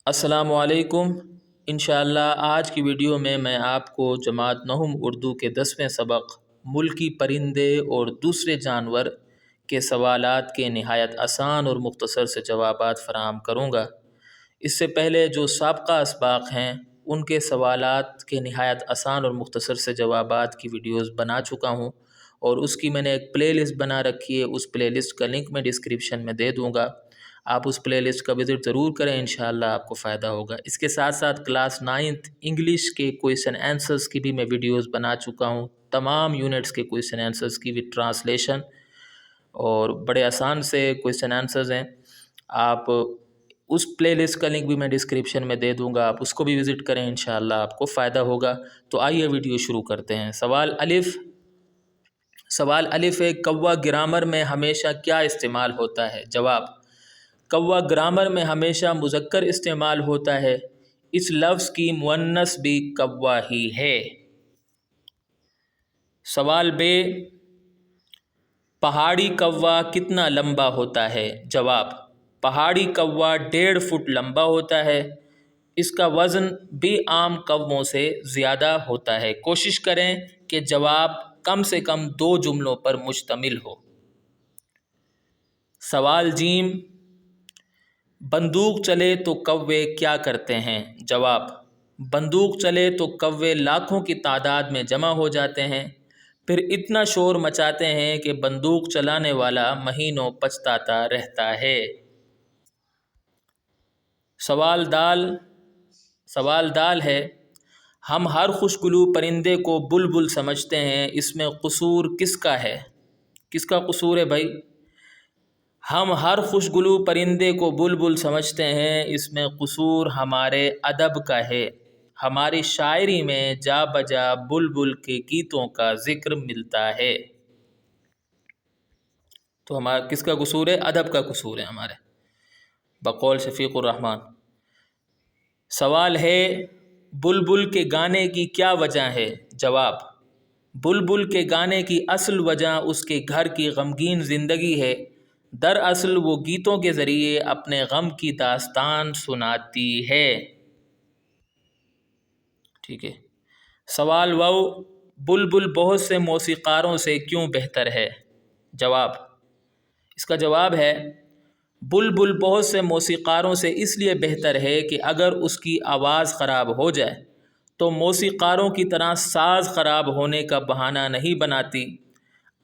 السلام علیکم۔ انشاءاللہ آج کی ویڈیو میں آپ کو جماعت نہم اردو کے 10ویں سبق ملکی پرندے اور دوسرے جانور کے سوالات کے نہایت آسان اور مختصر سے جوابات فراہم کروں گا۔ اس سے پہلے جو سابقہ اسباق ہیں ان کے سوالات کے نہایت آسان اور مختصر سے جوابات کی ویڈیوز بنا چکا ہوں، اور اس کی میں نے ایک پلے لسٹ بنا رکھی ہے۔ اس پلے لسٹ کا لنک میں ڈسکرپشن میں دے دوں گا، آپ اس پلے لسٹ کا وزٹ ضرور کریں، انشاءاللہ آپ کو فائدہ ہوگا۔ اس کے ساتھ ساتھ کلاس 9th انگلش کے کویسچن آنسرز کی بھی میں ویڈیوز بنا چکا ہوں، تمام یونٹس کے کویسچن آنسرز کی وتھ ٹرانسلیشن، اور بڑے آسان سے کویسچن آنسرز ہیں۔ آپ اس پلے لسٹ کا لنک بھی میں ڈسکرپشن میں دے دوں گا، آپ اس کو بھی وزٹ کریں، انشاءاللہ آپ کو فائدہ ہوگا۔ تو آئیے ویڈیو شروع کرتے ہیں۔ سوال الف ہے، کوا گرامر میں ہمیشہ کیا استعمال ہوتا ہے؟ جواب: کوا گرامر میں ہمیشہ مذکر استعمال ہوتا ہے، اس لفظ کی مؤنث بھی کوا ہی ہے۔ سوال ب، پہاڑی کوا کتنا لمبا ہوتا ہے؟ جواب: پہاڑی کوا 1.5 فٹ لمبا ہوتا ہے، اس کا وزن بھی عام کووں سے زیادہ ہوتا ہے۔ کوشش کریں کہ جواب کم سے کم 2 جملوں پر مشتمل ہو۔ سوال ج، بندوق چلے تو کوے کیا کرتے ہیں؟ جواب: بندوق چلے تو کوے لاکھوں کی تعداد میں جمع ہو جاتے ہیں، پھر اتنا شور مچاتے ہیں کہ بندوق چلانے والا مہینوں پچھتاتا رہتا ہے۔ سوال دال ہے، ہم ہر خوشگلو پرندے کو بلبل سمجھتے ہیں، اس میں قصور کس کا ہے؟ کس کا قصور ہے بھائی؟ ہم ہر خوشگلو پرندے کو بلبل سمجھتے ہیں، اس میں قصور ہمارے ادب کا ہے۔ ہماری شاعری میں جا بجا بلبل کے گیتوں کا ذکر ملتا ہے۔ تو ہمارا کس کا قصور ہے؟ ادب کا قصور ہے ہمارے، بقول شفیق الرحمن۔ سوال ہے، بلبل کے گانے کی کیا وجہ ہے؟ جواب: بلبل کے گانے کی اصل وجہ اس کے گھر کی غمگین زندگی ہے، دراصل وہ گیتوں کے ذریعے اپنے غم کی داستان سناتی ہے۔ ٹھیک ہے۔ سوال و، بلبل بہت سے موسیقاروں سے کیوں بہتر ہے؟ جواب: اس کا جواب ہے، بلبل بہت سے موسیقاروں سے اس لیے بہتر ہے کہ اگر اس کی آواز خراب ہو جائے تو موسیقاروں کی طرح ساز خراب ہونے کا بہانہ نہیں بناتی۔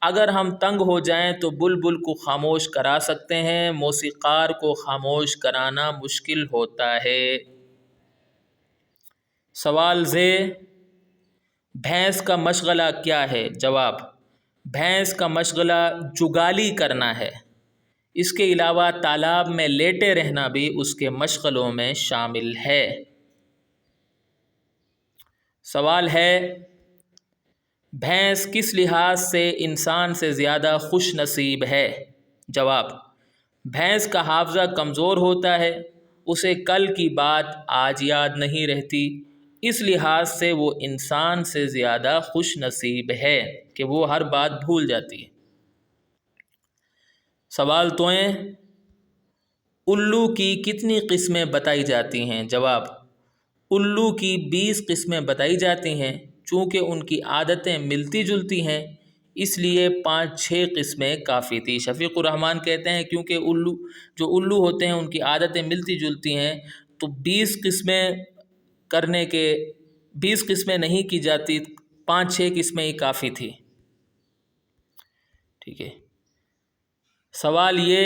اگر ہم تنگ ہو جائیں تو بلبل کو خاموش کرا سکتے ہیں، موسیقار کو خاموش کرانا مشکل ہوتا ہے۔ سوال ز، بھینس کا مشغلہ کیا ہے؟ جواب: بھینس کا مشغلہ جگالی کرنا ہے، اس کے علاوہ تالاب میں لیٹے رہنا بھی اس کے مشغلوں میں شامل ہے۔ سوال ہے، بھینس کس لحاظ سے انسان سے زیادہ خوش نصیب ہے؟ جواب: بھینس کا حافظہ کمزور ہوتا ہے، اسے کل کی بات آج یاد نہیں رہتی، اس لحاظ سے وہ انسان سے زیادہ خوش نصیب ہے کہ وہ ہر بات بھول جاتی ہے۔ سوال تویں، الو کی کتنی قسمیں بتائی جاتی ہیں؟ جواب: الو کی 20 قسمیں بتائی جاتی ہیں، چونکہ ان کی عادتیں ملتی جلتی ہیں اس لیے 5-6 قسمیں کافی تھی۔ شفیق الرحمن کہتے ہیں کیونکہ الو ہوتے ہیں ان کی عادتیں ملتی جلتی ہیں تو 20 قسمیں نہیں کی جاتی، 5-6 قسمیں ہی کافی تھی۔ ٹھیک ہے۔ سوال یہ،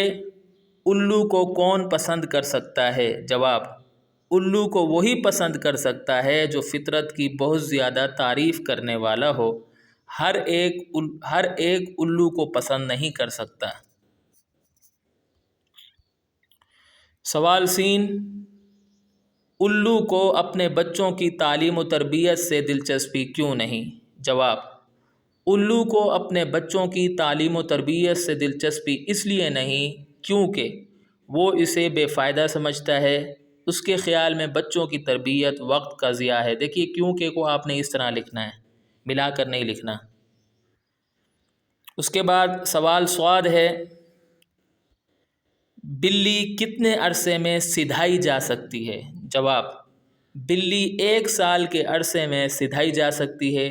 الو کو کون پسند کر سکتا ہے؟ جواب: الو کو وہی پسند کر سکتا ہے جو فطرت کی بہت زیادہ تعریف کرنے والا ہو، ہر ایک الو کو پسند نہیں کر سکتا۔ سوال س، الو کو اپنے بچوں کی تعلیم و تربیت سے دلچسپی کیوں نہیں؟ جواب: الو کو اپنے بچوں کی تعلیم و تربیت سے دلچسپی اس لیے نہیں کیونکہ وہ اسے بے فائدہ سمجھتا ہے، اس کے خیال میں بچوں کی تربیت وقت کا ضیاع ہے۔ دیکھیے کیونکہ کو آپ نے اس طرح لکھنا ہے، ملا کر نہیں لکھنا۔ اس کے بعد سوال ص ہے، بلی کتنے عرصے میں سدھائی جا سکتی ہے؟ جواب: بلی 1 سال کے عرصے میں سدھائی جا سکتی ہے۔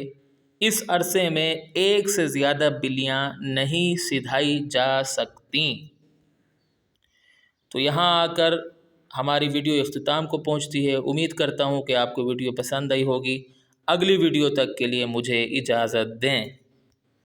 اس عرصے میں 1 سے زیادہ بلیاں نہیں سدھائی جا سکتیں۔ تو یہاں آ کر ہماری ویڈیو اختتام کو پہنچتی ہے۔ امید کرتا ہوں کہ آپ کو ویڈیو پسند آئی ہوگی۔ اگلی ویڈیو تک کے لیے مجھے اجازت دیں۔